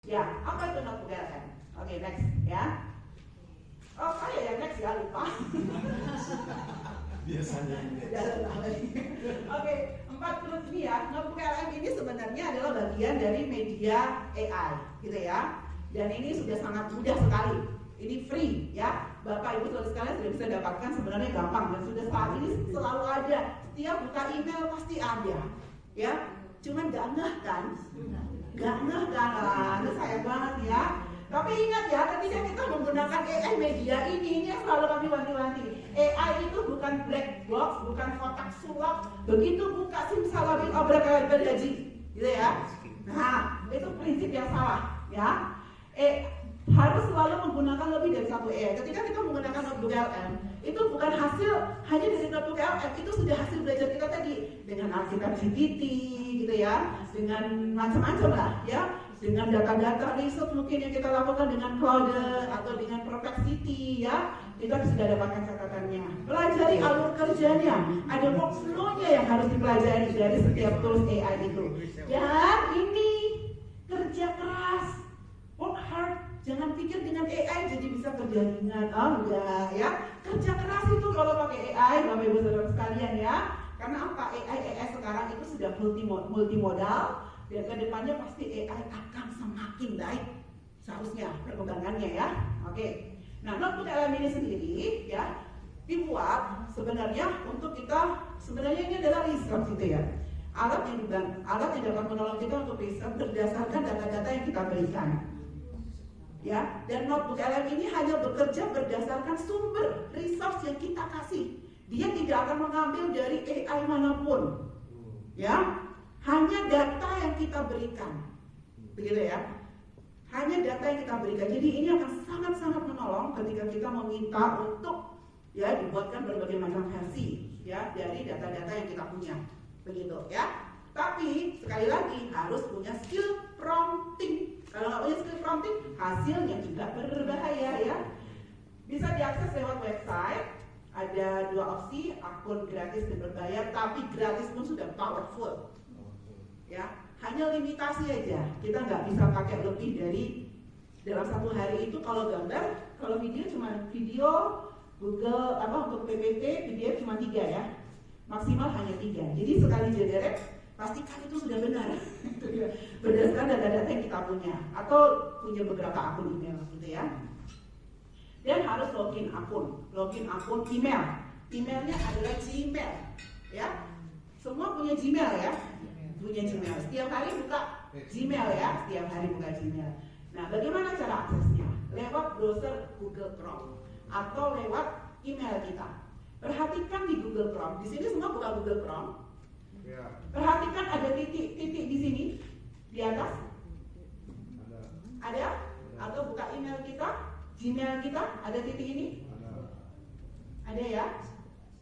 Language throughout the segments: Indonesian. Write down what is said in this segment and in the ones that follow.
Ya, apa itu notebook LM? Oke, next ya. Oh, saya yang next ya, lupa. Biasanya. Oke, 4 ini ya. Notebook LM ini sebenarnya adalah bagian dari media AI, gitu ya. Dan ini sudah sangat mudah sekali. Ini free ya. Bapak Ibu saudara sekalian sudah bisa dapatkan, sebenarnya gampang dan sudah saat ini selalu ada. Setiap buka email pasti ada. Ya. Cuman gak ngeh kan? Gak ngeh kan? Itu sayang banget ya. Tapi ingat ya, ketika kita menggunakan AI media ini yang selalu kami wanti-wanti. AI itu bukan black box, bukan kotak sulap. Begitu buka simsalabim abrakadabra gitu ya. Nah, itu prinsip yang salah ya. Harus selalu menggunakan lebih dari satu AI. Ketika kita menggunakan notebook LM, itu bukan hasil hanya dari notebook LM, itu sudah hasil belajar kita tadi dengan Alkitab GPT gitu ya, dengan macam-macam lah ya, dengan data-data riset mungkin yang kita lakukan dengan Claude atau dengan Perplexity ya, kita sudah dapatkan catatannya. Pelajari alur kerjanya, ada workflow-nya yang harus dipelajari dari setiap tools AI itu. Dan ini kerja keras, work hard. Jangan pikir dengan AI jadi bisa kerja ringan. Oh enggak ya. Kerja keras itu kalau pakai AI, Bapak Ibu Saudara sekalian ya. Karena apa? AI sekarang itu sudah multimodal dan kedepannya pasti AI akan semakin baik seharusnya perkembangannya ya. Oke. Nah, notebook LM ini sendiri ya dibuat sebenarnya untuk kita, sebenarnya ini adalah research gitu ya. Alat yang dapat menolong kita untuk riset berdasarkan data-data yang kita berikan. Ya, dan notebook LM ini hanya bekerja berdasarkan sumber resource yang kita kasih. Dia tidak akan mengambil dari AI manapun. Ya, hanya data yang kita berikan. Begitu ya. Hanya data yang kita berikan. Jadi ini akan sangat-sangat menolong ketika kita meminta untuk ya dibuatkan berbagai macam versi ya dari data-data yang kita punya. Begitu ya. Tapi sekali lagi harus punya skill prompting. Kalau nggak punya skill prompting, hasilnya juga berbahaya ya. Bisa diakses lewat website. Ada 2 opsi, akun gratis dan berbayar. Tapi gratis pun sudah powerful. Ya, hanya limitasi aja. Kita nggak bisa pakai lebih dari dalam 1 hari itu. Kalau gambar, kalau video cuma video Google untuk PPT video cuma 3 ya. Maksimal hanya 3. Jadi sekali generate pastikan itu sudah benar berdasarkan data-data yang kita punya atau punya beberapa akun email gitu ya. Dan harus login akun emailnya adalah Gmail ya, semua punya Gmail ya, setiap hari buka Gmail ya, Nah, bagaimana cara aksesnya? Lewat browser Google Chrome atau lewat email kita. Perhatikan di Google Chrome, di sini semua buka Google Chrome. Perhatikan ada titik di sini di atas. Ada? Atau buka email kita, Gmail kita, ada titik ini? Ada ya?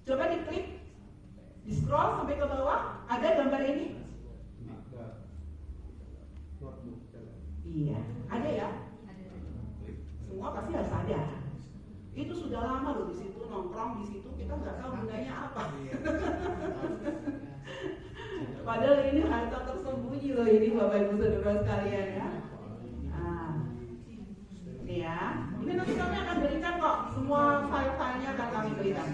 Coba diklik, di scroll sampai ke bawah, ada gambar ini? Iya, ada ya? Semua pasti harus ada. Itu sudah lama loh di situ, nongkrong di situ, kita nggak tahu gunanya apa. Padahal ini harta tersembunyi loh ini Bapak Ibu Saudara sekalian ya. Nah, ini ya. Ini nanti kami akan berikan kok semua file-filenya akan kami berikan.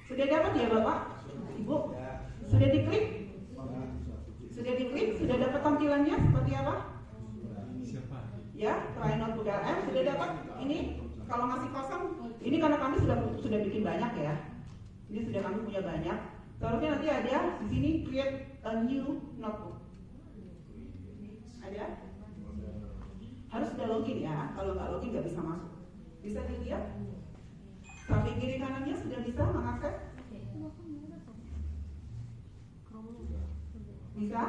Sudah dapat ya Bapak? Ibu? Sudah diklik? Sudah dapat tampilannya seperti apa? Ya, try notebook LM sudah dapat. Ini kalau masih kosong, ini karena kami sudah bikin banyak ya. Ini sudah kami punya banyak. Seharusnya nanti ada di sini create a new notebook. Ada? Harus sudah login ya. Kalau nggak login nggak bisa masuk. Bisa dilihat? Samping kiri kanannya sudah bisa mengakses? Bisa?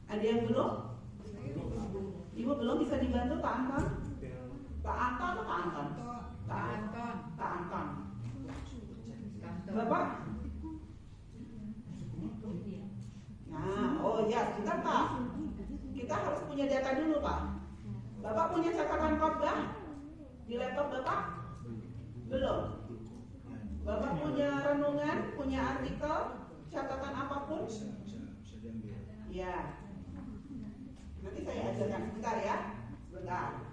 Ada yang belum? Ibu belum, bisa dibantu Pak Anton? Pak Anton atau Pak Anton? Pak Anton. Bapak? Nah, oh ya, sebentar Pak. Kita harus punya data dulu Pak. Bapak punya catatan khotbah di laptop Bapak? Belum. Bapak punya renungan, punya artikel, catatan apapun? Ya. Nanti saya ajarkan sebentar ya. Sebentar.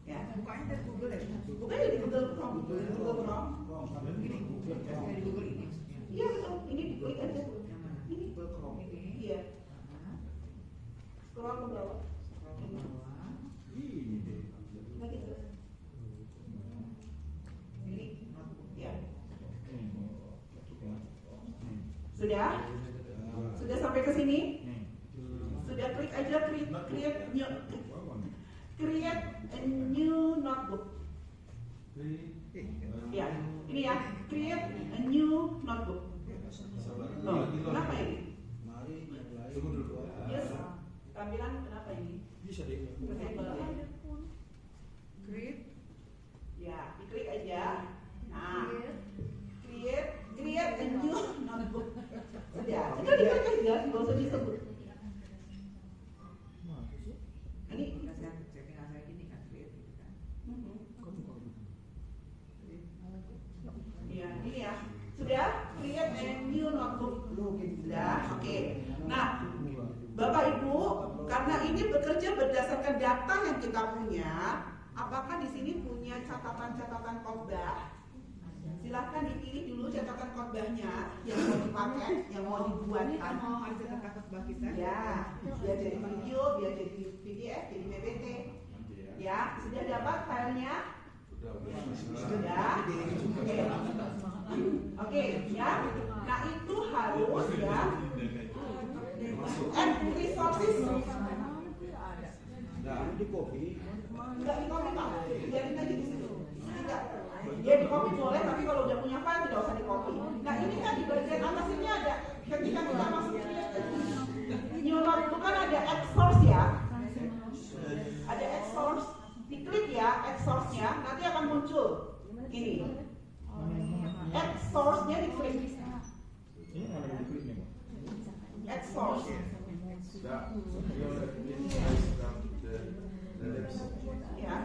Ya. Bukanya dari Google ya? Bukanya di Google Chrome. Google Chrome. Ini Google. Dari Google ini. Iya betul. Ini diklik aja. Ini Google Chrome. Iya. Scroll ke bawah. Lagi terus. Ini. Ya. Sudah? Sudah sampai ke sini? Sudah klik aja create a new notebook. Ya, ini ya, create a new notebook. Oh, kenapa ini? Yes, tampilan kenapa ini? Bisa deh. Create. Ya, diklik aja. Nah, create a new notebook. Sudah diklik aja, nggak usah disebut. Ini Saya tinggal saya gini kan create gitu kan. ya, ini ya. Sudah create a new notebook. Sudah, oke. Nah, Bapak Ibu, karena ini bekerja berdasarkan data yang kita punya, apakah di sini punya catatan-catatan khotbah? Silahkan dipilih dulu catatan khotbahnya yang mau dipakai, yang mau dibuatkan. Mau ada catatan khotbah kita? Ya, biar jadi video, biar jadi PDF, jadi PPT. Ya, sudah dapat filenya? Sudah. Oke, ya. Nah itu harus ya. And resources. Nah, di copy. Enggak di copy Pak, biarin aja di situ. Tidak. Ya di copy boleh, tapi kalau udah punya file tidak usah di copy. Nah ini kan di bagian atas ini ada, ketika kita masuk new notebook kan ada add source ya. Ada add source, diklik ya add source-nya, nanti akan muncul ini. Add source-nya diklik. Ini mana yang diklik nih, Pak? Add source. Ya,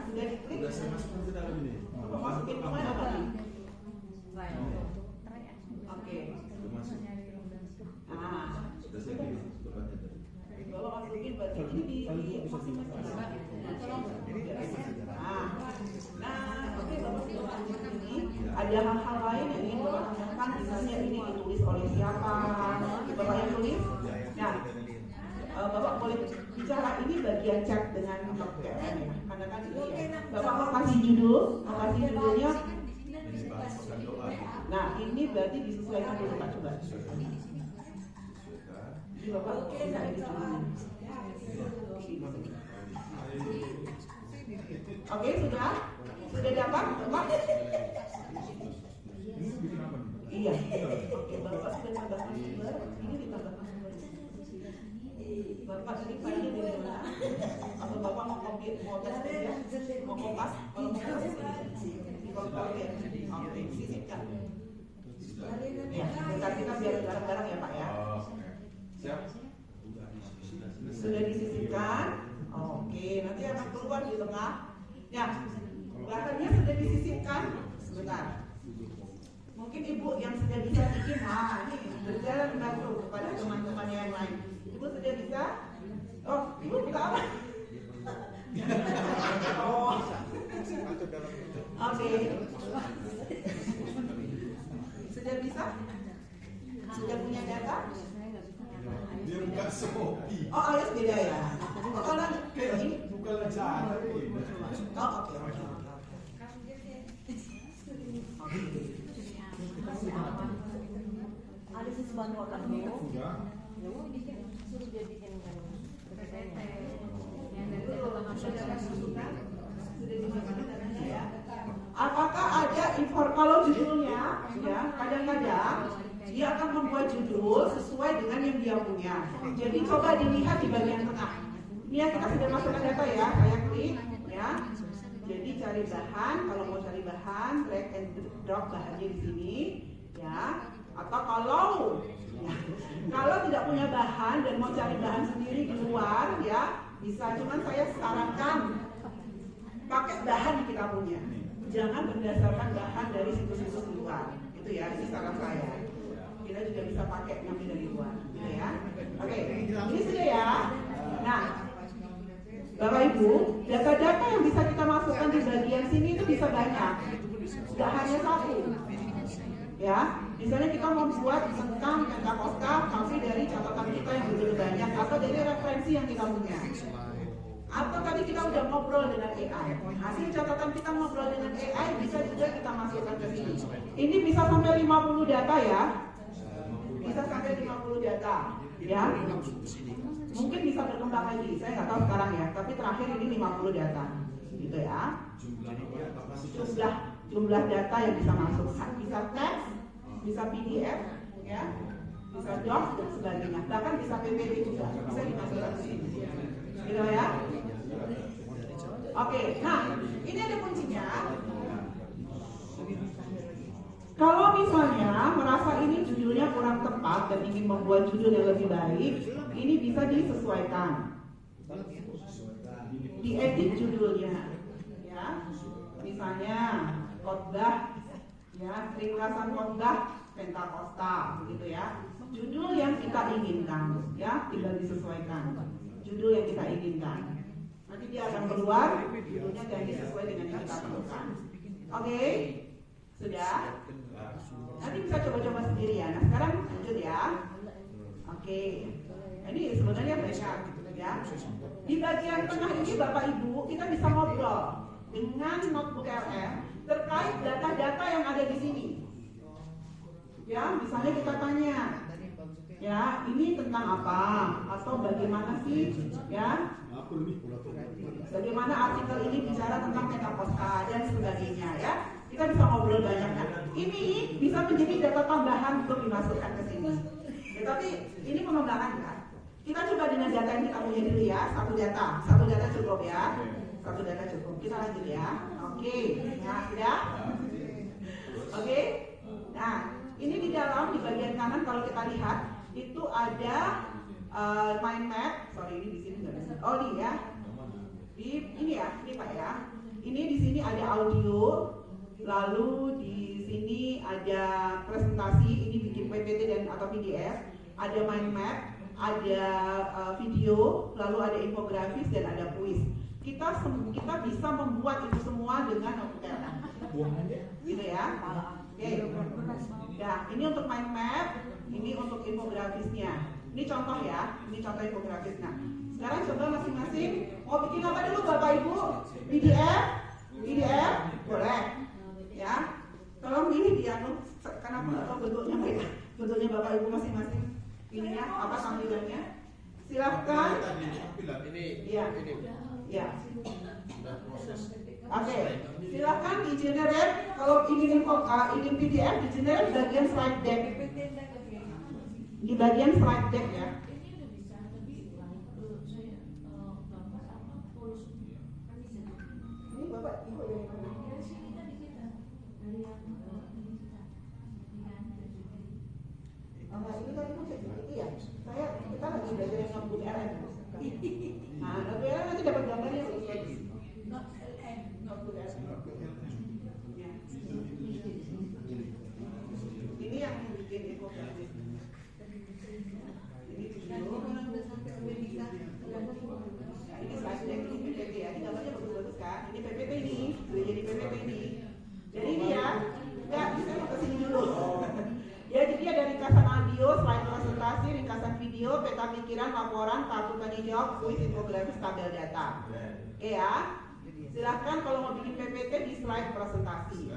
sudah diklik. Udah saya masukin ke dalam ini. Masukin kemana tadi? Oke. Sudah masuk. Nah, Sudah saya pilih depannya tadi. kalau masukin berarti ini di masing-masing. Nah, oke Bapak ini ada hal-hal lain yang ingin Bapak tanyakan, misalnya ini ditulis oleh siapa? Bapak yang tulis. Nah, Bapak boleh bicara ini bagian chat dengan PPN ya, karena kan ini ya. Bapak mau kasih judul, mau kasih judulnya. Ini bahas pesan doa. Nah, ini berarti disesuaikan dulu Pak, coba. Sesuaikan. Jadi Bapak bisa edit judulnya. Oke, sudah? Sudah dapat, Bapak? Ini bikin apa nih? Iya. Oke, Bapak sudah tambahkan sumber. Ini ditambahkan sumber. Bapak tadi filenya dari mana? Atau Bapak mau copy, mau tes ya? Mau kopas? Kalau mau tes, di copy. Oke, sisipkan. Ya, bentar kita biar bareng-bareng ya Pak ya. Siap. Sudah disisipkan. Oke, nanti akan keluar di tengah. Ya, belakangnya sudah disisipkan. Sebentar. Mungkin Ibu yang sudah bisa bikin, ini berjalan membantu kepada teman-teman yang lain. Ibu sudah bisa? Oh, Ibu buka apa? Oh, oke. Sudah bisa? Sudah punya data? Dia buka Shopee. Oh, alias beda ya. Oh, kalau ini? Bukan Lazada. Oh, oke. Ada sesuatu orang Sudah. suruh dia bikin Apakah ada kalau judulnya ya kadang-kadang dia akan membuat judul sesuai dengan yang dia punya. Jadi coba dilihat di bagian tengah. Ini ya kita sudah masukkan data ya, saya klik ya. Jadi cari bahan, drag and drop bahannya di sini, ya. Atau kalau tidak punya bahan dan mau cari bahan sendiri di luar, ya bisa. Cuman saya sarankan pakai bahan yang kita punya. Jangan berdasarkan bahan dari situs-situs luar. Itu ya, ini saran saya. Kita juga bisa pakai ngambil dari luar, gitu ya. Oke, ini sudah ya. Nah, Bapak Ibu, data-data yang bisa kita masukkan di bagian sini itu bisa banyak. Gak hanya satu. Ya, misalnya kita membuat tentang Pentakosta, tapi dari catatan kita yang begitu banyak, atau dari referensi yang kita punya. Atau tadi kita udah ngobrol dengan AI. Hasil catatan kita ngobrol dengan AI bisa juga kita masukkan ke sini. Ini bisa sampai 50 data ya. Bisa sampai 50 data, ya. Mungkin bisa berkembang lagi, saya nggak tahu sekarang ya. Tapi terakhir ini 50 data, gitu ya. Jumlah data yang bisa masuk, bisa teks, bisa PDF, ya, bisa doc dan sebagainya. Bahkan bisa PPT juga, bisa dimasukkan ke sini, gitu ya. Oke, nah ini ada kuncinya. Kalau misalnya merasa ini judulnya kurang tepat dan ingin membuat judul yang lebih baik, ini bisa disesuaikan, diedit judulnya, ya. Misalnya khotbah, ya, ringkasan khotbah Pentakosta, begitu ya. Judul yang kita inginkan, ya, tinggal disesuaikan. Judul yang kita inginkan. Nanti dia akan keluar, judulnya dan sesuai dengan yang kita perlukan. Oke, sudah. Nanti bisa coba-coba sendiri ya. Nah sekarang lanjut ya. Oke. Ini sebenarnya banyak, ya. Di bagian tengah ini Bapak Ibu kita bisa ngobrol dengan notebook LM terkait data-data yang ada di sini. Ya, misalnya kita tanya, ya ini tentang apa? Atau bagaimana sih? Ya. Bagaimana artikel ini bicara tentang Pentakosta dan sebagainya, ya. Kita bisa ngobrol banyak. Ini bisa menjadi data tambahan untuk dimasukkan ke sini. Ya, tapi ini pengembangan ya. Kita coba dengan data yang kita punya dulu ya. Satu data cukup ya. Satu data cukup. Kita lanjut ya. Oke. Nah, sudah. Oke. Nah, ini di dalam di bagian kanan kalau kita lihat itu ada mind map. Sorry, ini di sini nggak bisa. Oh, ini ya. Ini ya, ini Pak ya. Ini di sini ada audio. Lalu di sini ada presentasi, ini bikin PPT dan atau PDF, ada mind map, ada video, lalu ada infografis dan ada kuis. Kita bisa membuat itu semua dengan komputer, gitu ya. Oke. Nah, ini untuk mind map, ini untuk infografisnya. Ini contoh ya, ini contoh infografis. Nah, sekarang coba masing-masing mau bikin apa dulu Bapak Ibu? PDF, boleh. Ya, tolong ini dia kenapa nggak tahu bentuknya beda? Bentuknya Bapak Ibu masing-masing ininya apa tampilannya? Silahkan. Iya. Ya. Oke. Silahkan di generate. Kalau ingin PDF di generate bagian slide deck. Di bagian slide deck ya. Ini Bapak Ibu yang mana? Enggak, ini kan itu ya. Kita lagi belajar yang notebook LM. Nah, notebook LM nanti dapat gambarnya notebook LM. Ya. Ini yang bikin infografis. Ini video. Ini slide deck, ini PPT ya. Ini gambarnya bagus-bagus kan. Ini PPT ini, sudah jadi PPT ini. Jadi ini ya. Enggak, bisa mau kesini dulu. Ya, jadi ada ringkasan audio, slide presentasi, ringkasan video, peta pikiran, laporan, kartu tanya jawab, kuis, infografis, tabel data. Oke ya. Silahkan kalau mau bikin PPT di slide presentasi.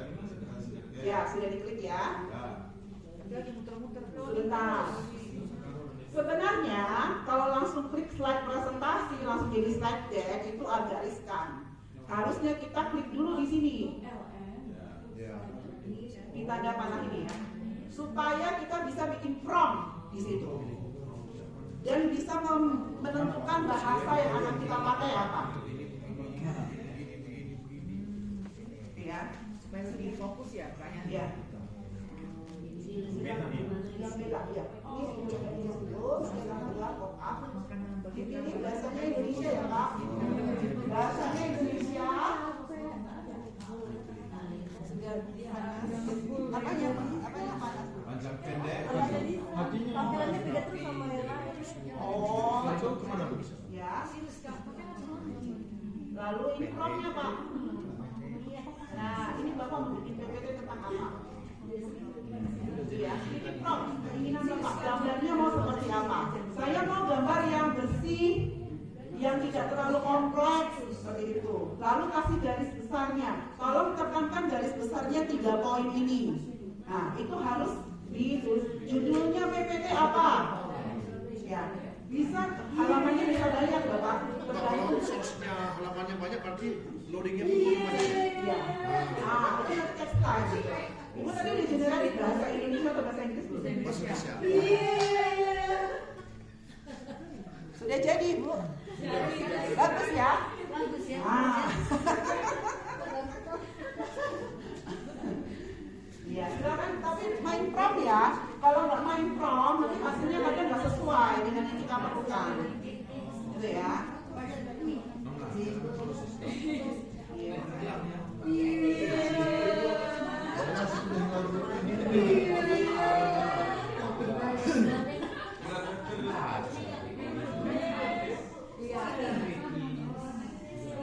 Ya, sudah diklik ya. Sebentar. Sebenarnya kalau langsung klik slide presentasi langsung jadi slide deck itu agak riskan. Harusnya kita klik dulu di sini. Di tanda panah ini ya. Supaya kita bisa bikin prompt di situ dan bisa menentukan bahasa yang akan kita pakai apa. fokus ya pertanyaan. Ya. Meta nih. Yang beda, ya. Ini dulu, sekarang adalah pop up. Ini bahasanya Indonesia ya Pak. Bahasanya Indonesia. Apanya panas? Panjang pendek. Artinya tampilannya beda terus sama yang lain. Oh, Itu kemana bisa? ya. Lalu ini promnya Pak. Nah, ini Bapak mau bikin PPT tentang apa? Ya, ini prom. Keinginan Bapak, gambarnya mau seperti apa? Saya mau gambar yang bersih, yang tidak terlalu kompleks seperti itu. Lalu kasih garis besarnya. Tolong tekankan garis besarnya 3 poin ini. Nah, itu harus ditulis. Judulnya PPT apa? Ya, bisa halamannya bisa banyak Bapak. Kalau source-nya halamannya banyak berarti loadingnya banyak. Ya. Nah, itu nanti text time. Ibu tadi udah general di bahasa Indonesia atau bahasa Inggris belum? Bahasa Indonesia. Sudah jadi Bu. Bagus ya. Bagus ya. Ah. Iya, silakan. Tapi main prom ya. Kalau nggak main prom, nanti hasilnya kadang nggak sesuai dengan yang kita perlukan. Gitu ya.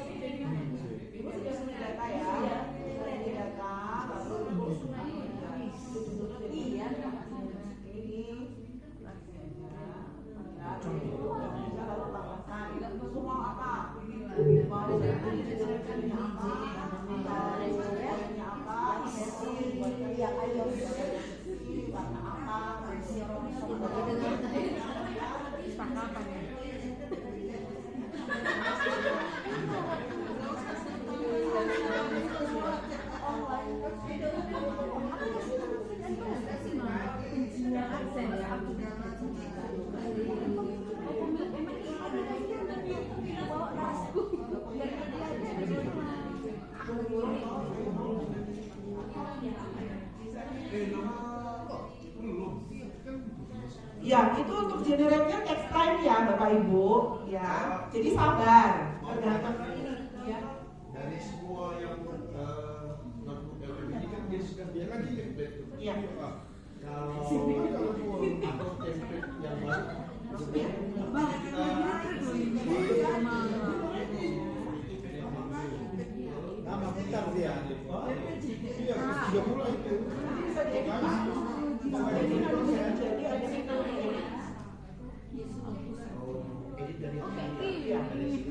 Ibu sudah sudah data ya. Sudah data, lalu Iya. ini lalu tambahkan semua apa? Mau Ya, itu untuk generate-nya text time ya Bapak Ibu, ya. Jadi sabar. Tergantung ini, ya. Dari semua yang notebook LM ini kan dia lagi template tuh. Iya. Kalau mau atau template yang baru, Nama bentar dia. Iya, sudah mulai itu. Bisa diedit. Jadi kalau misalnya jadi ada fitur-fitur. edit dari Iya,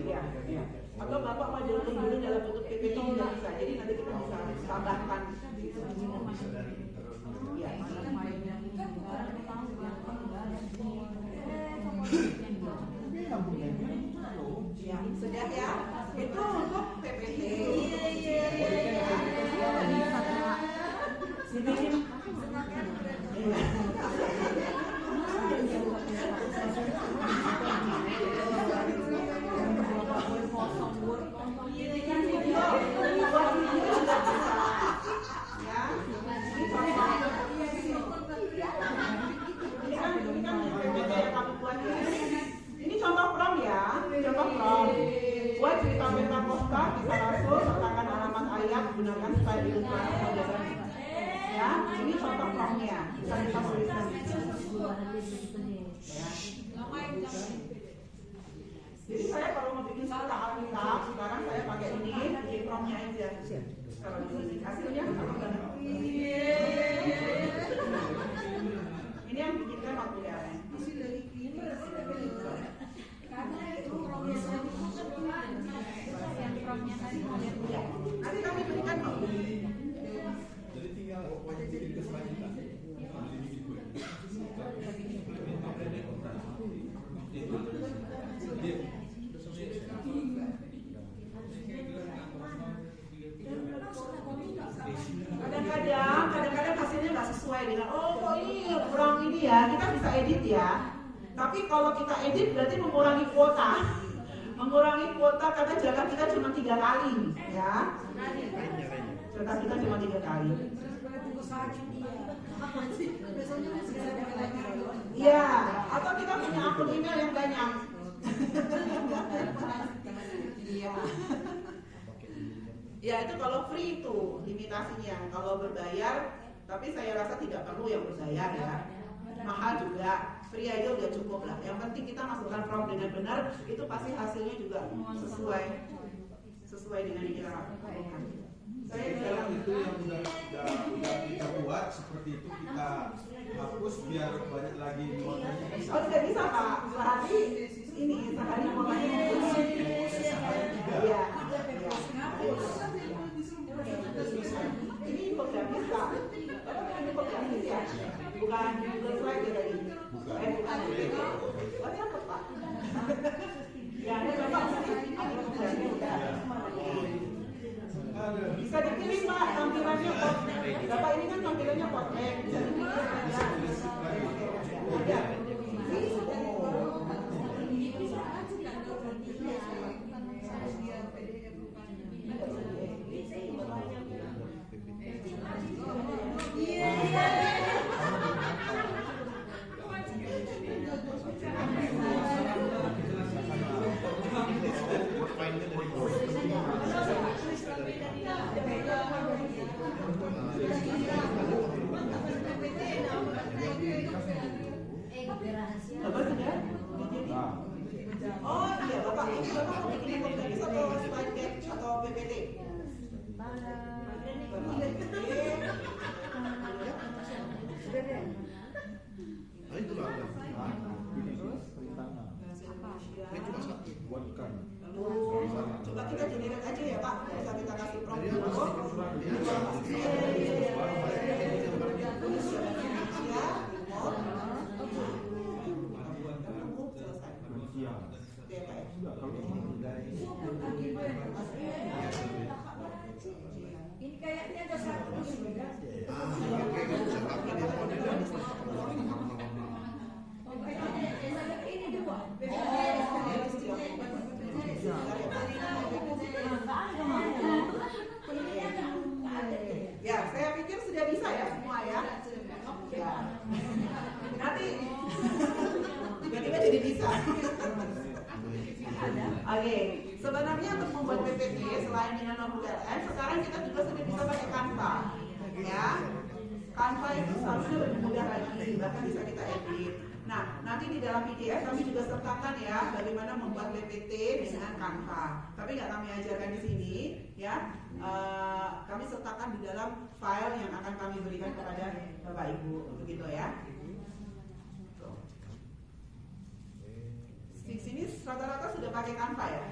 iya, iya. Atau Bapak majukan dulu dalam bentuk PPT juga bisa. Jadi nanti kita bisa tambahkan. Iya. Ya, sudah ya. Itu untuk PPT. Ini contoh prom ya, contoh prom. Buat cerita peta posta bisa langsung sertakan alamat ayat gunakan style ilustrasi modern. Ya, ini contoh promnya. Bisa kita tuliskan. Ya. Jadi saya kalau mau bikin salah Alkitab, sekarang saya pakai ini, bikin promnya aja. Kalau ini hasilnya sama banget. Ini yang bikinkan waktu ya. Ya. Nanti kami berikan kok. Jadi tinggal wajib bikin keselanjutan. Kadang-kadang hasilnya nggak sesuai dengan kok ini kurang ini ya, kita bisa edit ya. Tapi kalau kita edit berarti mengurangi kuota. mengurangi kuota karena jatah kita cuma 3 kali, ya. Jatah kita cuma 3 kali. Iya, atau kita punya akun email yang banyak. Iya. Ya itu kalau free itu limitasinya. Kalau berbayar, tapi saya rasa tidak perlu yang berbayar ya. Mahal juga, free aja udah cukup lah. Yang penting kita masukkan prompt dengan benar, itu pasti hasilnya juga sesuai dengan yang kita lakukan. Saya dalam itu yang udah kita buat seperti itu kita hapus biar banyak lagi muatannya. Oh tidak bisa Pak, sehari ini sehari muatannya iya. Ini infografis Pak, ini infografis ya, bukan Google Slide ya tadi. Bukan. Oh cakep Pak. Ya ini Bapak sini ada infografis ya. Bisa dipilih Pak tampilannya Bapak ini kan tampilannya potret, bisa dipilih ada. Bapak sudah? Oh iya Bapak, ini Bapak mau bikin infografis atau slide deck atau PPT? Itu lah ada. Ini cuma satu buatkan. Coba kita generate aja ya Pak, bisa kita kasih prompt dulu. Ini kayaknya ada satu juga. Ini dua. Ya, saya pikir sudah bisa ya semua ya. Ya. Nanti tiba-tiba jadi bisa. Oke, sebenarnya untuk membuat PPT selain dengan non-URL, sekarang kita juga sudah bisa pakai Canva, ya. Canva itu seharusnya lebih mudah lagi, bahkan bisa kita edit. Nah, nanti di dalam PDF kami juga sertakan ya bagaimana membuat PPT dengan Canva. Tapi nggak kami ajarkan di sini, ya. Kami sertakan di dalam file yang akan kami berikan kepada Bapak Ibu, begitu ya. Di sini rata-rata sudah pakai Canva ya?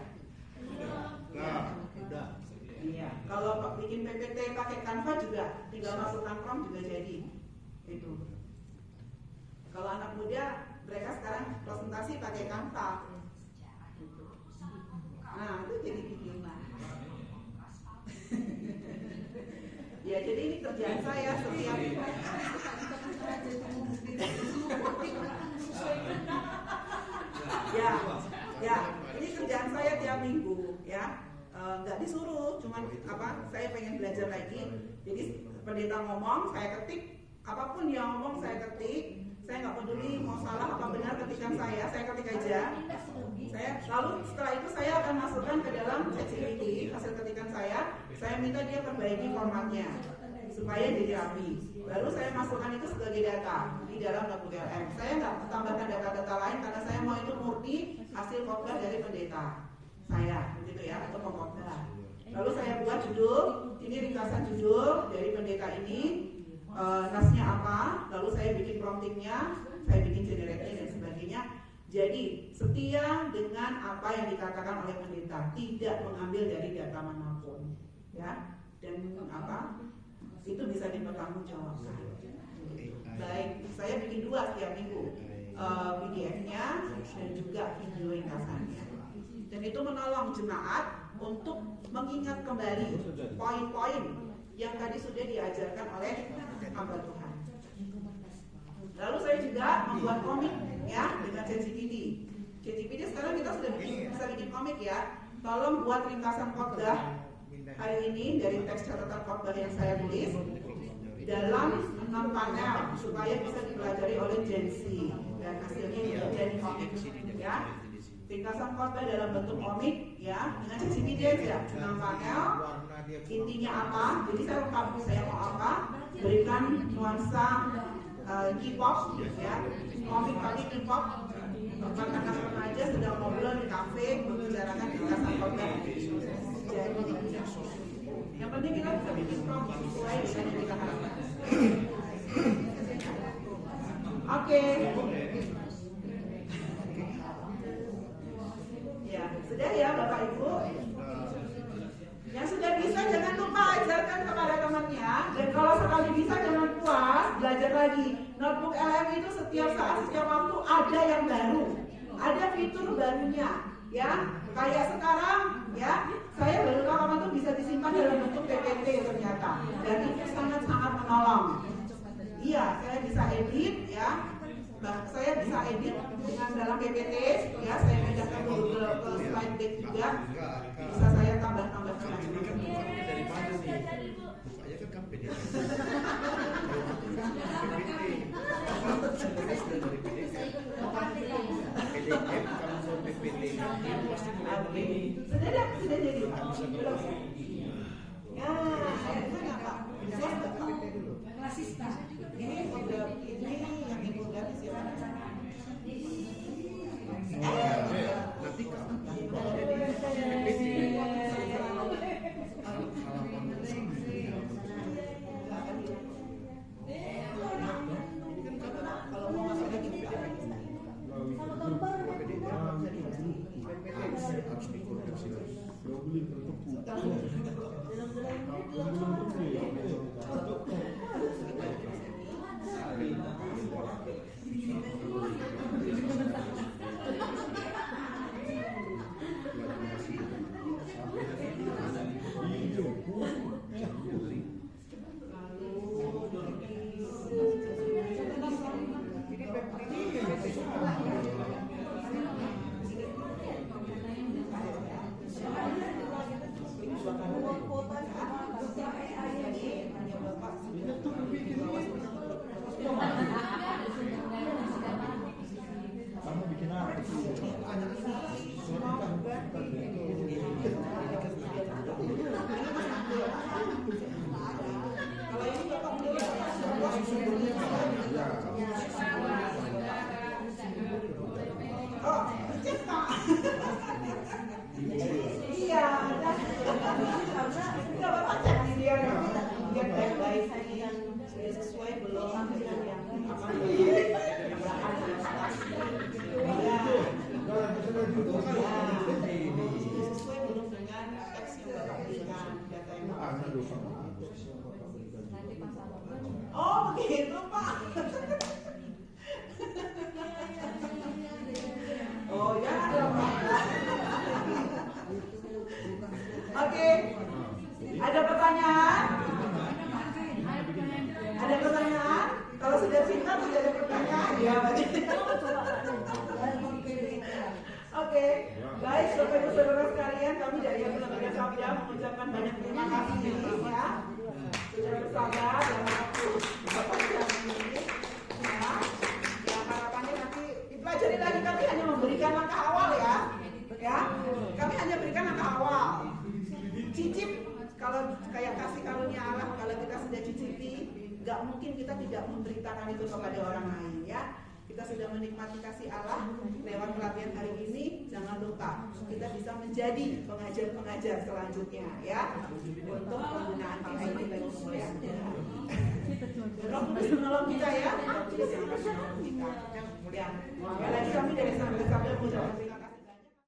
Udah. Iya. Kalau bikin PPT pakai Canva juga tinggal masukkan prompt juga jadi. Itu. Kalau anak muda mereka sekarang presentasi pakai Canva. Nah, itu jadi bikin. Ya, jadi ini kerjaan saya setiap ya, ini kerjaan saya tiap minggu, ya. Nggak disuruh, cuman saya pengen belajar lagi. Jadi pendeta ngomong, saya ketik, apapun yang ngomong saya ketik. Saya nggak peduli mau salah apa benar ketikan saya ketik aja. Lalu setelah itu saya akan masukkan ke dalam ChatGPT hasil ketikan saya minta dia perbaiki formatnya supaya jadi rapi. Lalu saya masukkan itu sebagai data di dalam WLM. Saya nggak tambahkan data-data lain karena saya mau itu murni hasil khotbah dari pendeta saya, begitu ya, atau pengkhotbah. Lalu saya buat judul, ini ringkasan judul dari pendeta ini, nasnya apa, lalu saya bikin promptingnya, saya bikin generate dan sebagainya. Jadi setia dengan apa yang dikatakan oleh pendeta, tidak mengambil dari data manapun, ya. Dan itu bisa dipertanggungjawabkan. Baik, saya bikin 2 setiap minggu, PDF-nya dan juga video ringkasannya. Dan itu menolong jemaat untuk mengingat kembali poin-poin yang tadi sudah diajarkan oleh hamba Tuhan. Lalu saya juga membuat komik ya dengan ChatGPT. ChatGPT sekarang kita sudah bisa bikin komik ya. Tolong buat ringkasan khotbah hari ini dari teks catatan khotbah yang saya tulis dalam 6 panel supaya bisa dipelajari oleh Gen Z dan hasilnya menjadi komik ya. Ringkasan khotbah dalam bentuk komik ya dengan ChatGPT aja 6 panel. Intinya apa? Jadi saya lengkap, saya mau apa? Berikan nuansa K-pop ya, komik tapi K-pop. Tempat anak remaja sedang ngobrol di kafe membicarakan ringkasan khotbah. Jadi yang penting kita bisa bikin komik sesuai dengan yang kita harapkan. Oke. Ya, sudah ya Bapak Ibu. Yang sudah bisa jangan lupa ajarkan kepada temannya. Dan kalau sekali bisa jangan puas, belajar lagi. Notebook LM itu setiap saat, setiap waktu ada yang baru. Ada fitur barunya, ya. Kayak sekarang, ya. Saya baru tahu apa itu bisa disimpan dalam bentuk PPT ternyata. Dan itu sangat-sangat menolong. Iya, saya bisa edit, ya. Saya bisa edit dengan dalam PPT, ya. Saya pindahkan ke slide deck juga. Bisa saya tambah-tambahkan macam-macam. Dari mana nih? Saya kan PPT. Sudah jadi. Ya, itu apa? Klasista. Ini yang ibu gratis ya. Nanti kalau mau masuk lagi harus dikonversi. Kamu bikin apa? Iya, nggak apa-apa cek di dia lihat baik-baik sudah sesuai belum dengan yang apa sesuai belum dengan teks yang Bapak berikan data yang Bapak berikan. Oh begitu Pak. Oh ya dong Pak. Oke, ada pertanyaan? Ada pertanyaan? Kalau sudah cinta tidak ada pertanyaan ya. Oke, baik Bapak Ibu Saudara sekalian, kami dari Yayasan Sabda mengucapkan banyak terima kasih ya sudah bersabar dalam waktu beberapa jam ini. Ya, harapannya nanti dipelajari lagi. Kami hanya memberikan langkah awal ya. Kami hanya berikan langkah awal. Cicip, kalau kayak kasih karunia Allah, kalau kita sudah cicipi, nggak mungkin kita tidak memberitakan itu kepada orang lain ya. Kita sudah menikmati kasih Allah lewat pelatihan hari ini. Jangan lupa kita bisa menjadi pengajar-pengajar selanjutnya ya untuk penggunaan AI ini bagi kemuliaan Tuhan. Roh Kudus menolong kita ya. Roh Kudus yang akan menolong kita. Ya, sekali lagi kami dari Sabda mengucapkan terima kasih.